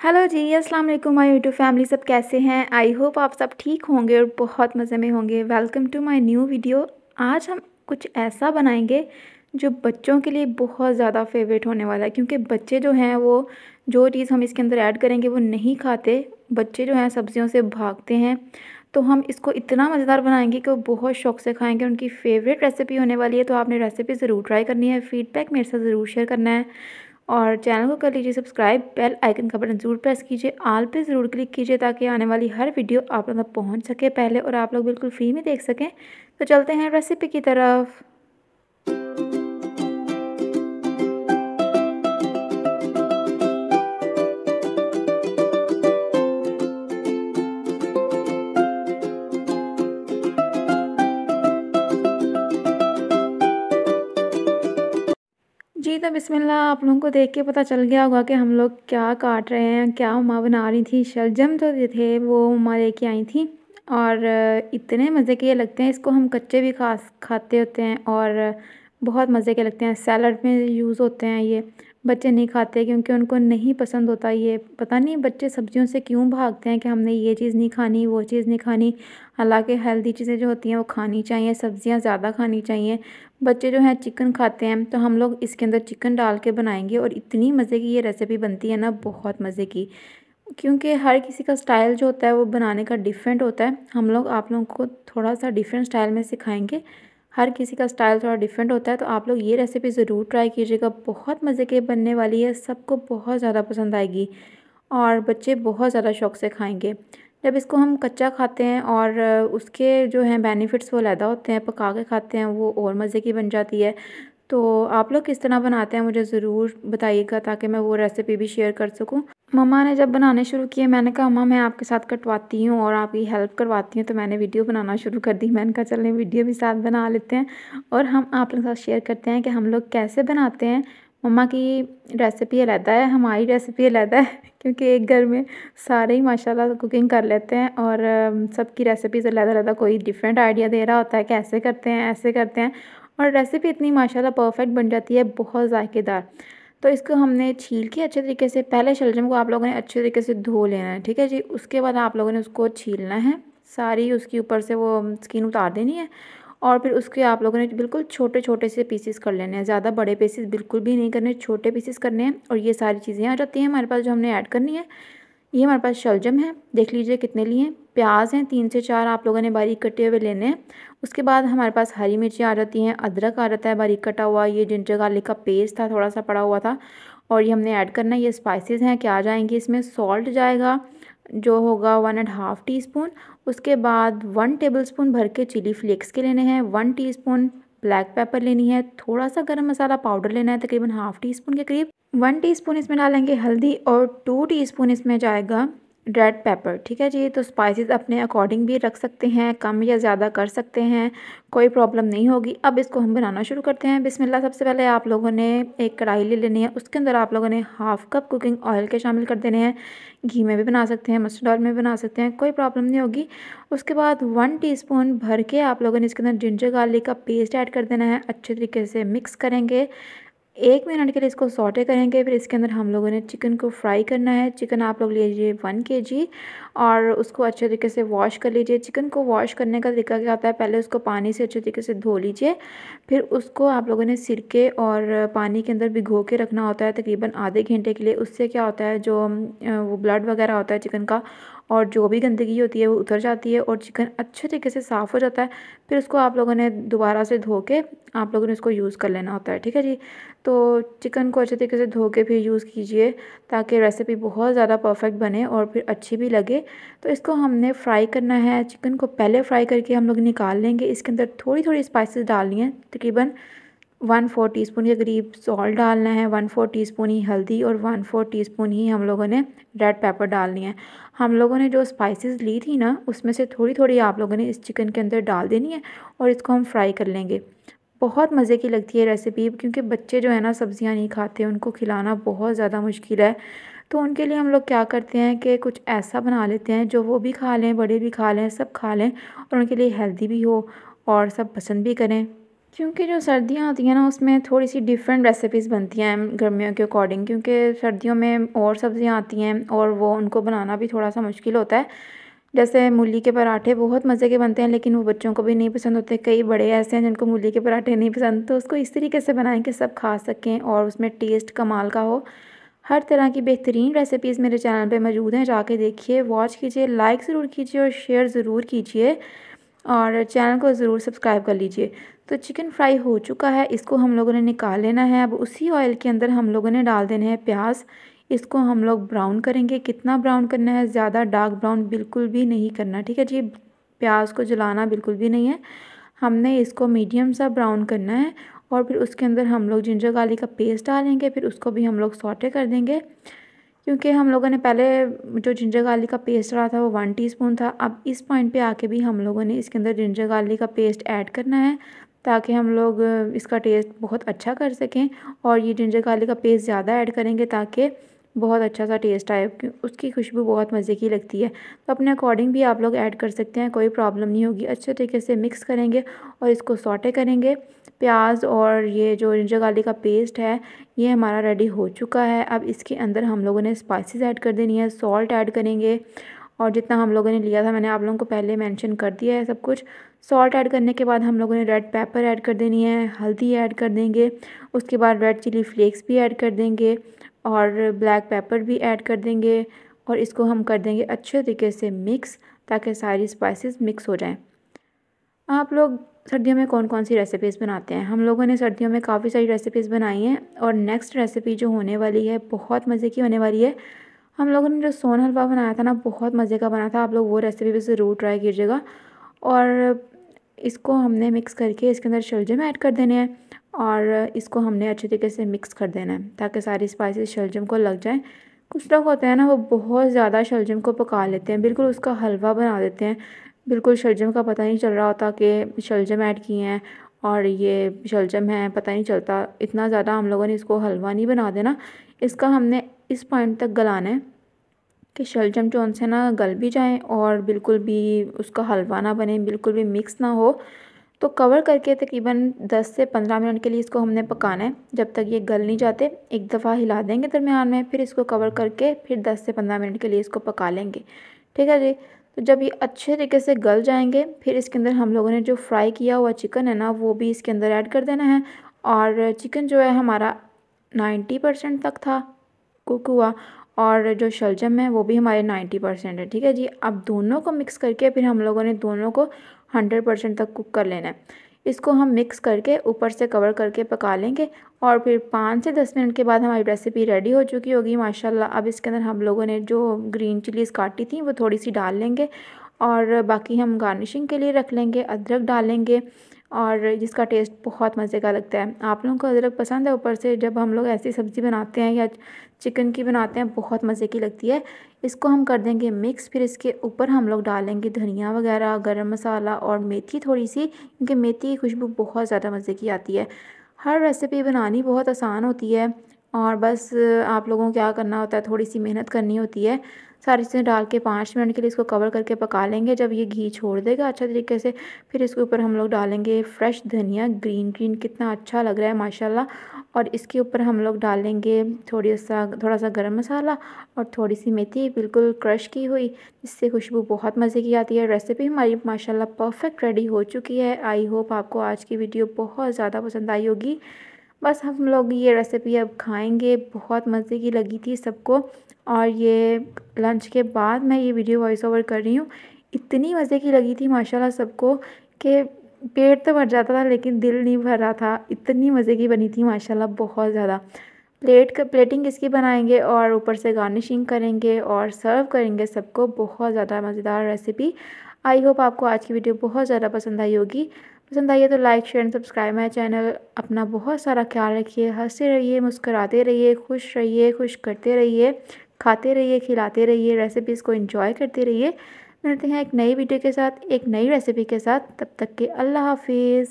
Hello जी, अस्सलाम वालेकुम my YouTube family. सब कैसे हैं? आई होप आप सब ठीक होंगे और बहुत मज़े में होंगे। Welcome to my new video. आज हम कुछ ऐसा बनाएंगे जो बच्चों के लिए बहुत ज़्यादा फेवरेट होने वाला है, क्योंकि बच्चे जो हैं वो जो चीज़ हम इसके अंदर ऐड करेंगे वो नहीं खाते। बच्चे जो हैं सब्जियों से भागते हैं। तो हम इसको इतना मज़ेदार बनाएंगे कि वो बहुत शौक से खाएंगे। उनकी फेवरेट रेसिपी होने वाली है, तो आपने रेसिपी ज़रूर ट्राई करनी है। फीडबैक मेरे साथ ज़रूर शेयर करना है और चैनल को कर लीजिए सब्सक्राइब। बेल आइकन का बटन ज़रूर प्रेस कीजिए, ऑल पे ज़रूर क्लिक कीजिए ताकि आने वाली हर वीडियो आप लोग तक पहुंच सके पहले और आप लोग बिल्कुल फ्री में देख सकें। तो चलते हैं रेसिपी की तरफ। जी, तो बिस्मिल्लाह। आप लोगों को देख के पता चल गया होगा कि हम लोग क्या काट रहे हैं, क्या मम्मा बना रही थी। शलजम जो थे वो मम्मा लेके आई थी और इतने मज़े के ये लगते हैं। इसको हम कच्चे भी खाते होते हैं और बहुत मज़े के लगते हैं। सैलड में यूज़ होते हैं ये। बच्चे नहीं खाते क्योंकि उनको नहीं पसंद होता ये। पता नहीं बच्चे सब्जियों से क्यों भागते हैं कि हमने ये चीज़ नहीं खानी, वो चीज़ नहीं खानी। हालांकि हेल्दी चीज़ें जो होती हैं वो खानी चाहिए, सब्जियां ज़्यादा खानी चाहिए। बच्चे जो हैं चिकन खाते हैं, तो हम लोग इसके अंदर चिकन डाल के बनाएंगे और इतनी मज़े की ये रेसिपी बनती है ना, बहुत मज़े की। क्योंकि हर किसी का स्टाइल जो होता है वो बनाने का डिफरेंट होता है। हम लोग आप लोगों को थोड़ा सा डिफरेंट स्टाइल में सिखाएंगे। हर किसी का स्टाइल थोड़ा डिफरेंट होता है, तो आप लोग ये रेसिपी ज़रूर ट्राई कीजिएगा। बहुत मज़े की बनने वाली है, सबको बहुत ज़्यादा पसंद आएगी और बच्चे बहुत ज़्यादा शौक से खाएंगे। जब इसको हम कच्चा खाते हैं और उसके जो हैं बेनिफिट्स वो ज़्यादा होते हैं, पका के खाते हैं वो और मज़े की बन जाती है। तो आप लोग किस तरह बनाते हैं मुझे ज़रूर बताइएगा ताकि मैं वो रेसिपी भी शेयर कर सकूं। मम्मा ने जब बनाने शुरू किए, मैंने कहा मम्मा मैं आपके साथ कटवाती हूँ और आपकी हेल्प करवाती हूँ, तो मैंने वीडियो बनाना शुरू कर दी। मैंने कहा चलें वीडियो भी साथ बना लेते हैं और हम आप लोगों के साथ शेयर करते हैं कि हम लोग कैसे बनाते हैं। मम्मा की रेसिपी अलग है, हमारी रेसिपी अलग है क्योंकि एक घर में सारे ही माशाल्लाह कुकिंग कर लेते हैं और सबकी रेसिपीज़ अलग अलग। कोई डिफरेंट आइडिया दे रहा होता है कैसे करते हैं, ऐसे करते हैं और रेसिपी इतनी माशाल्लाह परफेक्ट बन जाती है, बहुत जायकेदार। तो इसको हमने छील के अच्छे तरीके से, पहले शलजम को आप लोगों ने अच्छे तरीके से धो लेना है, ठीक है जी। उसके बाद आप लोगों ने उसको छीलना है, सारी उसके ऊपर से वो स्किन उतार देनी है और फिर उसके आप लोगों ने बिल्कुल छोटे छोटे से पीसेस कर लेने हैं। ज़्यादा बड़े पीसेस बिल्कुल भी नहीं करने, छोटे पीसेस करने हैं। और ये सारी चीज़ें आ जाती हैं हमारे पास जो हमने ऐड करनी है। ये हमारे पास शलजम है, देख लीजिए कितने लिए। प्याज हैं 3 से 4 आप लोगों ने बारीक कटे हुए लेने हैं। उसके बाद हमारे पास हरी मिर्ची आ जाती हैं, अदरक आ जाता है बारीक कटा हुआ, ये जिंजर गार्लिक का पेस्ट था थोड़ा सा पड़ा हुआ था और ये हमने ऐड करना है। ये स्पाइसेस हैं, क्या जाएंगे इसमें, सॉल्ट जाएगा जो होगा 1.5 टीस्पून। उसके बाद 1 टेबलस्पून भर के चिली फ्लेक्स के लेने हैं, 1 टीस्पून ब्लैक पेपर लेनी है, थोड़ा सा गरम मसाला पाउडर लेना है तकरीबन हाफ़ टीस्पून के करीब। 1 टीस्पून इसमें डालेंगे हल्दी और 2 टीस्पून इसमें जाएगा रेड पेपर, ठीक है जी। तो स्पाइसेस अपने अकॉर्डिंग भी रख सकते हैं, कम या ज़्यादा कर सकते हैं, कोई प्रॉब्लम नहीं होगी। अब इसको हम बनाना शुरू करते हैं। बिस्मिल्लाह। सबसे पहले आप लोगों ने एक कढ़ाई ले लेनी है, उसके अंदर आप लोगों ने हाफ़ कप कुकिंग ऑयल के शामिल कर देने हैं। घी में भी बना सकते हैं, मस्टर्ड ऑयल में भी बना सकते हैं, कोई प्रॉब्लम नहीं होगी। उसके बाद 1 टीस्पून भर के आप लोगों ने इसके अंदर जिंजर गार्लिक का पेस्ट ऐड कर देना है। अच्छे तरीके से मिक्स करेंगे, 1 मिनट के लिए इसको सौटे करेंगे। फिर इसके अंदर हम लोगों ने चिकन को फ्राई करना है। चिकन आप लोग लीजिए 1 केजी और उसको अच्छे तरीके से वॉश कर लीजिए। चिकन को वॉश करने का तरीका क्या होता है, पहले उसको पानी से अच्छे तरीके से धो लीजिए, फिर उसको आप लोगों ने सिरके और पानी के अंदर भिगो के रखना होता है तकरीबन आधे घंटे के लिए। उससे क्या होता है, जो वो ब्लड वगैरह होता है चिकन का और जो भी गंदगी होती है वो उतर जाती है और चिकन अच्छे तरीके से साफ़ हो जाता है। फिर उसको आप लोगों ने दोबारा से धो के आप लोगों ने उसको यूज़ कर लेना होता है, ठीक है जी। तो चिकन को अच्छे तरीके से धो के फिर यूज़ कीजिए ताकि रेसिपी बहुत ज़्यादा परफेक्ट बने और फिर अच्छी भी लगे। तो इसको हमने फ्राई करना है। चिकन को पहले फ्राई करके हम लोग निकाल लेंगे। इसके अंदर थोड़ी थोड़ी स्पाइसेस डालनी है, तकरीबन 1/4 टीस्पून के करीब सॉल्ट डालना है, 1/4 टीस्पून ही हल्दी और 1/4 टीस्पून ही हम लोगों ने रेड पेपर डालनी है। हम लोगों ने जो स्पाइसेस ली थी ना, उसमें से थोड़ी थोड़ी आप लोगों ने इस चिकन के अंदर डाल देनी है और इसको हम फ्राई कर लेंगे। बहुत मज़े की लगती है रेसिपी, क्योंकि बच्चे जो है ना सब्जियां नहीं खाते, उनको खिलाना बहुत ज़्यादा मुश्किल है। तो उनके लिए हम लोग क्या करते हैं कि कुछ ऐसा बना लेते हैं जो वो भी खा लें, बड़े भी खा लें, सब खा लें और उनके लिए हेल्दी भी हो और सब पसंद भी करें। क्योंकि जो सर्दियाँ आती हैं ना उसमें थोड़ी-सी डिफरेंट रेसिपीज़ बनती हैं गर्मियों के अकॉर्डिंग, क्योंकि सर्दियों में और सब्ज़ियाँ आती हैं और वो उनको बनाना भी थोड़ा-सा मुश्किल होता है। जैसे मूली के पराठे बहुत मज़े के बनते हैं, लेकिन वो बच्चों को भी नहीं पसंद होते। कई बड़े ऐसे हैं जिनको मूली के पराठे नहीं पसंद, तो उसको इस तरीके से बनाएँ कि सब खा सकें और उसमें टेस्ट कमाल का हो। हर तरह की बेहतरीन रेसिपीज़ मेरे चैनल पे मौजूद हैं, जाके देखिए, वॉच कीजिए, लाइक ज़रूर कीजिए और शेयर ज़रूर कीजिए और चैनल को ज़रूर सब्सक्राइब कर लीजिए। तो चिकन फ्राई हो चुका है, इसको हम लोगों ने निकाल लेना है। अब उसी ऑयल के अंदर हम लोगों ने डाल देने हैं प्याज। इसको हम लोग ब्राउन करेंगे। कितना ब्राउन करना है, ज़्यादा डार्क ब्राउन बिल्कुल भी नहीं करना, ठीक है जी। प्याज को जलाना बिल्कुल भी नहीं है, हमने इसको मीडियम सा ब्राउन करना है। और फिर उसके अंदर हम लोग जिंजर गार्लिक का पेस्ट डालेंगे, फिर उसको भी हम लोग सौटे कर देंगे। क्योंकि हम लोगों ने पहले जो जिंजर गार्लिक का पेस्ट डाला था वो 1 टीस्पून था। अब इस पॉइंट पे आके भी हम लोगों ने इसके अंदर जिंजर गार्लिक का पेस्ट ऐड करना है, ताकि हम लोग इसका टेस्ट बहुत अच्छा कर सकें। और ये जिंजर गार्लिक का पेस्ट ज़्यादा ऐड करेंगे ताकि बहुत अच्छा सा टेस्ट आए, उसकी खुशबू बहुत मज़े की लगती है। तो अपने अकॉर्डिंग भी आप लोग ऐड कर सकते हैं, कोई प्रॉब्लम नहीं होगी। अच्छे तरीके से मिक्स करेंगे और इसको सौटे करेंगे। प्याज और ये जो जिंजर गार्लिक का पेस्ट है ये हमारा रेडी हो चुका है। अब इसके अंदर हम लोगों ने स्पाइसेस ऐड कर देनी है, सॉल्ट ऐड करेंगे और जितना हम लोगों ने लिया था मैंने आप लोगों को पहले मेंशन कर दिया है सब कुछ। सॉल्ट ऐड करने के बाद हम लोगों ने रेड पेपर ऐड कर देनी है, हल्दी ऐड कर देंगे, उसके बाद रेड चिली फ्लेक्स भी ऐड कर देंगे और ब्लैक पेपर भी ऐड कर देंगे। और इसको हम कर देंगे अच्छे तरीके से मिक्स, ताकि सारी स्पाइसेस मिक्स हो जाएं। आप लोग सर्दियों में कौन कौन सी रेसिपीज़ बनाते हैं? हम लोगों ने सर्दियों में काफ़ी सारी रेसिपीज़ बनाई हैं और नेक्स्ट रेसिपी जो होने वाली है बहुत मज़े की होने वाली है। हम लोगों ने जो सोन हलवा बनाया था ना, बहुत मज़े का बना था। आप लोग वो रेसिपी भी ज़रूर ट्राई कीजिएगा। और इसको हमने मिक्स करके इसके अंदर शलजम ऐड कर देने हैं और इसको हमने अच्छे तरीके से मिक्स कर देना है ताकि सारी स्पाइसेस शलजम को लग जाएं। कुछ लोग होते हैं ना, वो बहुत ज़्यादा शलजम को पका लेते हैं, बिल्कुल उसका हलवा बना देते हैं। बिल्कुल शलजम का पता नहीं चल रहा होता कि शलजम ऐड किए हैं और ये शलजम है, पता नहीं चलता। इतना ज़्यादा हम लोगों ने इसको हलवा नहीं बना देना। इसका हमने इस पॉइंट तक गलाना है कि शलजम जो उनसे ना गल भी जाएं और बिल्कुल भी उसका हलवा ना बने, बिल्कुल भी मिक्स ना हो। तो कवर करके तकरीबन 10 से 15 मिनट के लिए इसको हमने पकाना है, जब तक ये गल नहीं जाते। एक दफ़ा हिला देंगे दरमियान में, फिर इसको कवर करके फिर 10 से 15 मिनट के लिए इसको पका लेंगे, ठीक है जी। तो जब ये अच्छे तरीके से गल जाएंगे, फिर इसके अंदर हम लोगों ने जो फ्राई किया हुआ चिकन है ना, वो भी इसके अंदर ऐड कर देना है। और चिकन जो है हमारा 90% तक था कुक हुआ और जो शलजम है वो भी हमारे 90% है, ठीक है जी। अब दोनों को मिक्स करके फिर हम लोगों ने दोनों को 100% तक कुक कर लेना है। इसको हम मिक्स करके ऊपर से कवर करके पका लेंगे और फिर 5 से 10 मिनट के बाद हमारी रेसिपी रेडी हो चुकी होगी माशाल्लाह। अब इसके अंदर हम लोगों ने जो ग्रीन चिलीज़ काटी थी वो थोड़ी सी डाल लेंगे और बाकी हम गार्निशिंग के लिए रख लेंगे, अदरक डालेंगे और जिसका टेस्ट बहुत मज़े का लगता है। आप लोगों को अदरक पसंद है? ऊपर से जब हम लोग ऐसी सब्ज़ी बनाते हैं या चिकन की बनाते हैं, बहुत मज़े की लगती है। इसको हम कर देंगे मिक्स, फिर इसके ऊपर हम लोग डालेंगे धनिया वगैरह, गरम मसाला और मेथी थोड़ी सी, क्योंकि मेथी की खुशबू बहुत ज़्यादा मज़े की आती है। हर रेसिपी बनानी बहुत आसान होती है और बस आप लोगों को क्या करना होता है, थोड़ी सी मेहनत करनी होती है। सारी चीज़ें डाल के 5 मिनट के लिए इसको कवर करके पका लेंगे। जब ये घी छोड़ देगा अच्छा तरीके से, फिर इसके ऊपर हम लोग डालेंगे फ्रेश धनिया, ग्रीन ग्रीन कितना अच्छा लग रहा है माशाल्लाह। और इसके ऊपर हम लोग डालेंगे थोड़ा सा गरम मसाला और थोड़ी सी मेथी बिल्कुल क्रश की हुई, जिससे खुशबू बहुत मज़े की आती है। रेसिपी हमारी माशाल्लाह परफेक्ट रेडी हो चुकी है। आई होप आपको आज की वीडियो बहुत ज़्यादा पसंद आई होगी। बस हम लोग ये रेसिपी अब खाएंगे, बहुत मज़े की लगी थी सबको। और ये लंच के बाद मैं ये वीडियो वॉइस ओवर कर रही हूँ। इतनी मज़े की लगी थी माशाल्लाह सबको कि पेट तो भर जाता था लेकिन दिल नहीं भर रहा था, इतनी मज़े की बनी थी माशाल्लाह बहुत ज़्यादा। प्लेटिंग इसकी बनाएंगे और ऊपर से गार्निशिंग करेंगे और सर्व करेंगे सबको। बहुत ज़्यादा मज़ेदार रेसिपी। आई होप आपको आज की वीडियो बहुत ज़्यादा पसंद आई होगी। पसंद आई है तो like share and subscribe my channel. अपना बहुत सारा ख्याल रखिए, हंसते रहिए, मुस्कुराते रहिए, खुश रहिए, खुश करते रहिए, खाते रहिए, खिलाते रहिए, रेसिपीज़ को एंजॉय करते रहिए। मिलते हैं एक नई वीडियो के साथ, एक नई रेसिपी के साथ। तब तक के अल्लाह हाफिज़।